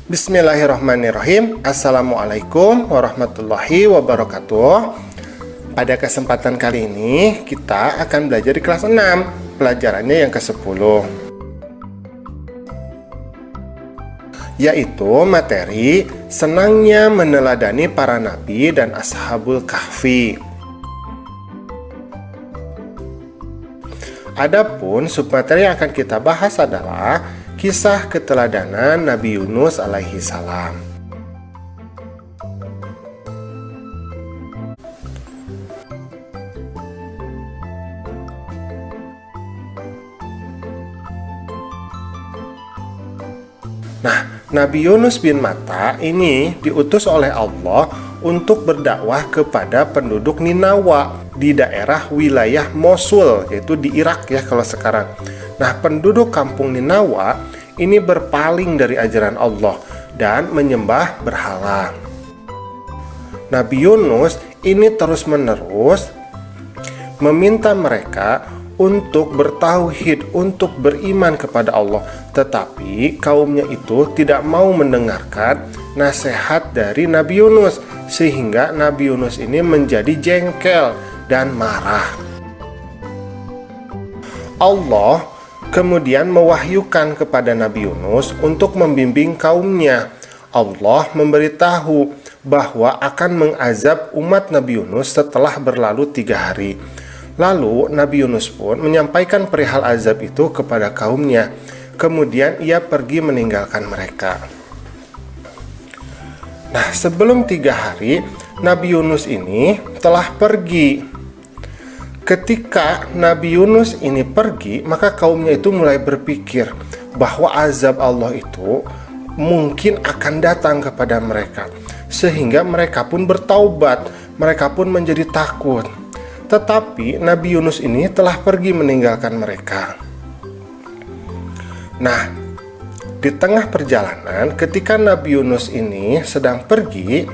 Bismillahirrahmanirrahim. Assalamualaikum warahmatullahi wabarakatuh. Pada kesempatan kali ini kita akan belajar di kelas 6, pelajarannya yang ke-10, yaitu materi senangnya meneladani para nabi dan ashabul kahfi. Adapun submateri yang akan kita bahas adalah kisah keteladanan Nabi Yunus alaihi salam. Nah, Nabi Yunus bin Matta ini diutus oleh Allah untuk berdakwah kepada penduduk Ninawa di daerah wilayah Mosul, yaitu di Irak ya kalau sekarang. Nah, penduduk kampung Ninawa ini berpaling dari ajaran Allah dan menyembah berhala. Nabi Yunus ini terus-menerus meminta mereka untuk bertauhid, untuk beriman kepada Allah. Tetapi kaumnya itu tidak mau mendengarkan nasihat dari Nabi Yunus, sehingga Nabi Yunus ini menjadi jengkel dan marah. Allah kemudian mewahyukan kepada Nabi Yunus untuk membimbing kaumnya. Allah memberitahu bahwa akan mengazab umat Nabi Yunus setelah berlalu 3 hari. Lalu Nabi Yunus pun menyampaikan perihal azab itu kepada kaumnya. Kemudian ia pergi meninggalkan mereka. Nah, sebelum 3 hari Nabi Yunus ini telah pergi. Ketika Nabi Yunus ini pergi, maka kaumnya itu mulai berpikir bahwa azab Allah itu mungkin akan datang kepada mereka. Sehingga mereka pun bertaubat, mereka pun menjadi takut. Tetapi Nabi Yunus ini telah pergi meninggalkan mereka. Nah, di tengah perjalanan ketika Nabi Yunus ini sedang pergi,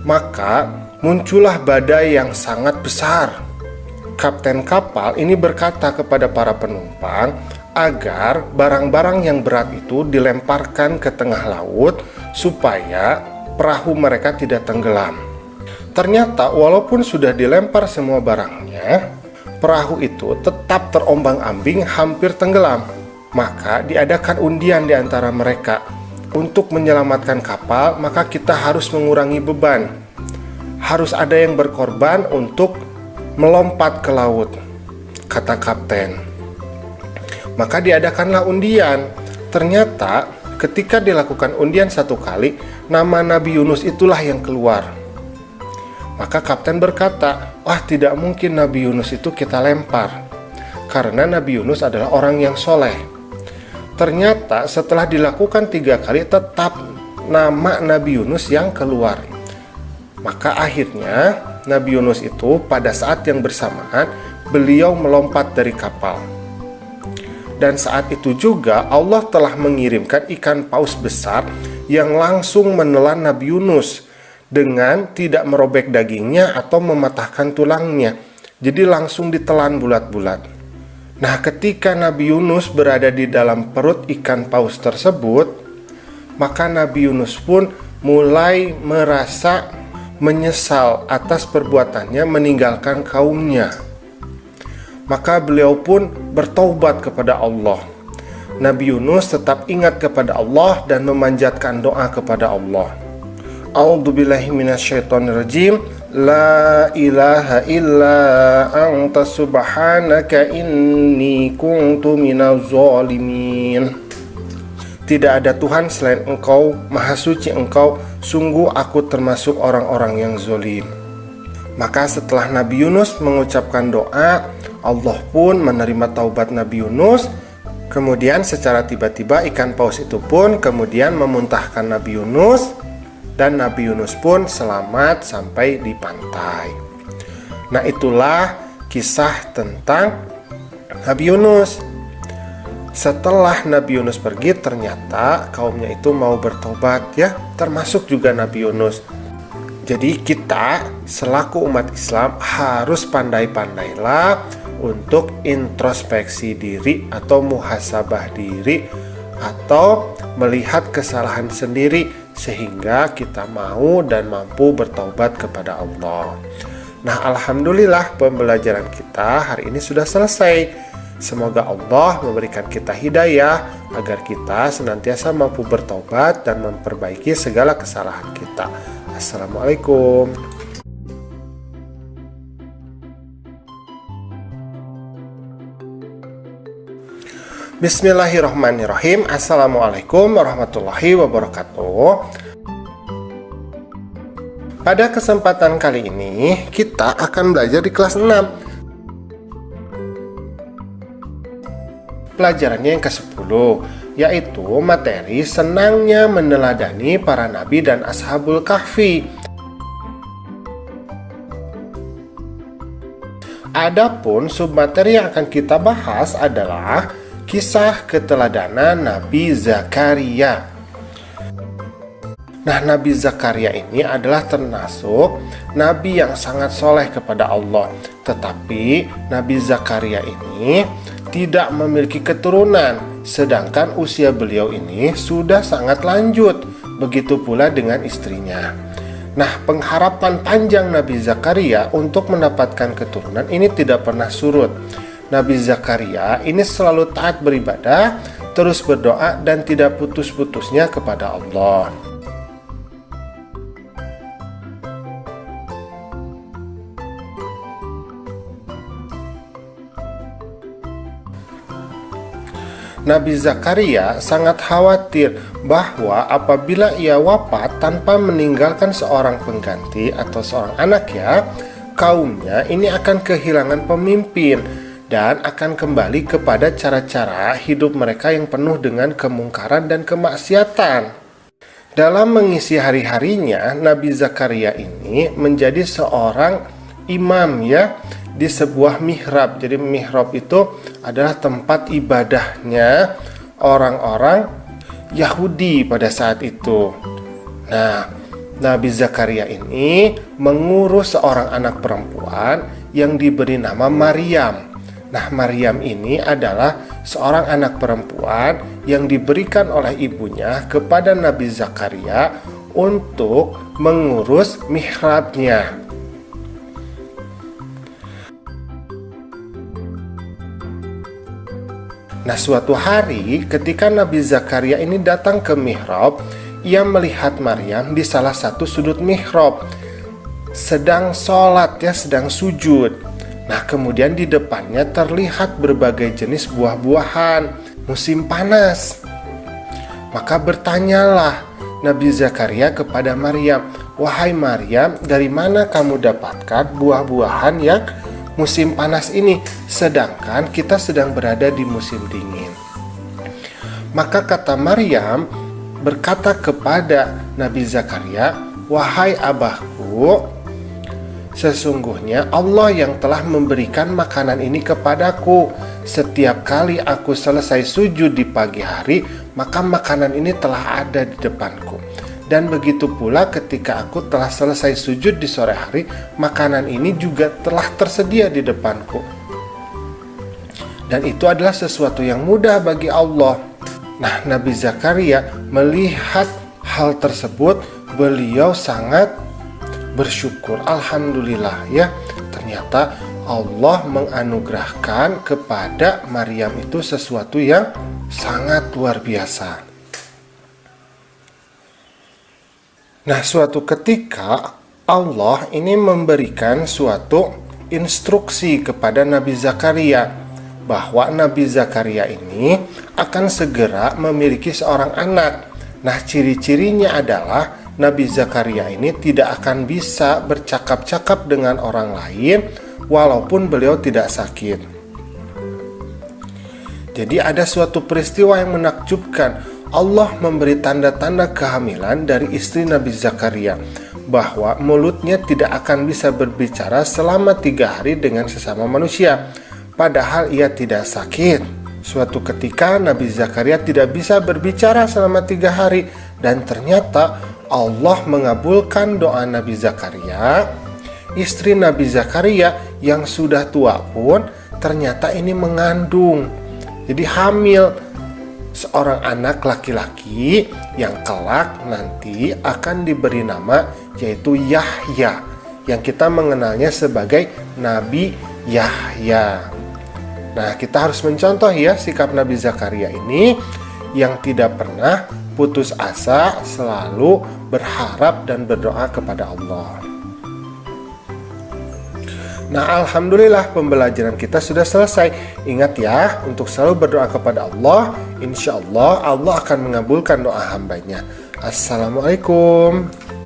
maka muncullah badai yang sangat besar. Kapten kapal ini berkata kepada para penumpang agar barang-barang yang berat itu dilemparkan ke tengah laut supaya perahu mereka tidak tenggelam. Ternyata walaupun sudah dilempar semua barangnya, perahu itu tetap terombang-ambing hampir tenggelam. Maka diadakan undian di antara mereka. Untuk menyelamatkan kapal, maka kita harus mengurangi beban. Harus ada yang berkorban untuk melompat ke laut, kata kapten. Maka diadakanlah undian. Ternyata ketika dilakukan undian 1 kali, nama Nabi Yunus itulah yang keluar. Maka kapten berkata, wah, tidak mungkin Nabi Yunus itu kita lempar, karena Nabi Yunus adalah orang yang soleh. Ternyata setelah dilakukan 3 kali, tetap nama Nabi Yunus yang keluar. Maka akhirnya Nabi Yunus itu pada saat yang bersamaan beliau melompat dari kapal. Dan saat itu juga Allah telah mengirimkan ikan paus besar yang langsung menelan Nabi Yunus dengan tidak merobek dagingnya atau mematahkan tulangnya. Jadi langsung ditelan bulat-bulat. Nah, ketika Nabi Yunus berada di dalam perut ikan paus tersebut, maka Nabi Yunus pun mulai merasa menyesal atas perbuatannya meninggalkan kaumnya. Maka beliau pun bertaubat kepada Allah. Nabi Yunus tetap ingat kepada Allah dan memanjatkan doa kepada Allah. A'udzubillahi minasyaitonirrajim. La ilaha illa anta subhanaka inni kuntu minaz zalimin. Tidak ada Tuhan selain Engkau, Maha Suci Engkau, sungguh aku termasuk orang-orang yang zalim. Maka setelah Nabi Yunus mengucapkan doa, Allah pun menerima taubat Nabi Yunus. Kemudian secara tiba-tiba ikan paus itu pun kemudian memuntahkan Nabi Yunus, dan Nabi Yunus pun selamat sampai di pantai. Nah, itulah kisah tentang Nabi Yunus. Setelah Nabi Yunus pergi, ternyata kaumnya itu mau bertobat ya, termasuk juga Nabi Yunus. Jadi kita selaku umat Islam harus pandai-pandailah untuk introspeksi diri atau muhasabah diri, atau melihat kesalahan sendiri sehingga kita mau dan mampu bertaubat kepada Allah. Nah, alhamdulillah pembelajaran kita hari ini sudah selesai. Semoga Allah memberikan kita hidayah agar kita senantiasa mampu bertaubat dan memperbaiki segala kesalahan kita. Assalamualaikum. Bismillahirrahmanirrahim. Assalamualaikum warahmatullahi wabarakatuh. Pada kesempatan kali ini kita akan belajar di kelas 6. Pelajarannya yang ke-10, yaitu materi senangnya meneladani para nabi dan ashabul kahfi. Adapun submateri yang akan kita bahas adalah kisah keteladanan Nabi Zakaria. Nah, Nabi Zakaria ini adalah termasuk nabi yang sangat soleh kepada Allah. Tetapi Nabi Zakaria ini tidak memiliki keturunan, sedangkan usia beliau ini sudah sangat lanjut. Begitu pula dengan istrinya. Nah, pengharapan panjang Nabi Zakaria untuk mendapatkan keturunan ini tidak pernah surut. Nabi Zakaria ini selalu taat beribadah, terus berdoa dan tidak putus-putusnya kepada Allah. Nabi Zakaria sangat khawatir bahwa apabila ia wafat tanpa meninggalkan seorang pengganti atau seorang anak kaumnya ini akan kehilangan pemimpin dan akan kembali kepada cara-cara hidup mereka yang penuh dengan kemungkaran dan kemaksiatan. Dalam mengisi hari-harinya, Nabi Zakaria ini menjadi seorang imam di sebuah mihrab. Jadi mihrab itu adalah tempat ibadahnya orang-orang Yahudi pada saat itu. Nah, Nabi Zakaria ini mengurus seorang anak perempuan yang diberi nama Maryam. Nah, Maryam ini adalah seorang anak perempuan yang diberikan oleh ibunya kepada Nabi Zakaria untuk mengurus mihrabnya. Nah, suatu hari ketika Nabi Zakaria ini datang ke mihrab, ia melihat Maryam di salah satu sudut mihrab sedang sholat sedang sujud. Nah, kemudian di depannya terlihat berbagai jenis buah-buahan musim panas. Maka bertanyalah Nabi Zakaria kepada Maryam, "Wahai Maryam, dari mana kamu dapatkan buah-buahan yang musim panas ini, sedangkan kita sedang berada di musim dingin?" Maka kata Maryam berkata kepada Nabi Zakaria, "Wahai abahku, sesungguhnya Allah yang telah memberikan makanan ini kepadaku. Setiap kali aku selesai sujud di pagi hari, maka makanan ini telah ada di depanku. Dan begitu pula ketika aku telah selesai sujud di sore hari, makanan ini juga telah tersedia di depanku. Dan itu adalah sesuatu yang mudah bagi Allah." Nah, Nabi Zakaria melihat hal tersebut, beliau sangat bersyukur. Alhamdulillah ternyata Allah menganugerahkan kepada Maryam itu sesuatu yang sangat luar biasa. Nah, suatu ketika Allah ini memberikan suatu instruksi kepada Nabi Zakaria bahwa Nabi Zakaria ini akan segera memiliki seorang anak. Nah, ciri-cirinya adalah Nabi Zakaria ini tidak akan bisa bercakap-cakap dengan orang lain walaupun beliau tidak sakit. Jadi ada suatu peristiwa yang menakjubkan. Allah memberi tanda-tanda kehamilan dari istri Nabi Zakaria bahwa mulutnya tidak akan bisa berbicara selama 3 hari dengan sesama manusia, padahal ia tidak sakit. Suatu ketika Nabi Zakaria tidak bisa berbicara selama 3 hari dan ternyata Allah mengabulkan doa Nabi Zakaria. Istri Nabi Zakaria yang sudah tua pun ternyata ini mengandung, jadi hamil. seorang anak laki-laki yang kelak nanti akan diberi nama yaitu Yahya, yang kita mengenalnya sebagai Nabi Yahya. Nah, kita harus mencontoh ya sikap Nabi Zakaria ini yang tidak pernah putus asa, selalu berharap dan berdoa kepada Allah. Nah, alhamdulillah pembelajaran kita sudah selesai. Ingat ya, untuk selalu berdoa kepada Allah. Insya Allah, Allah akan mengabulkan doa hambanya. Assalamualaikum.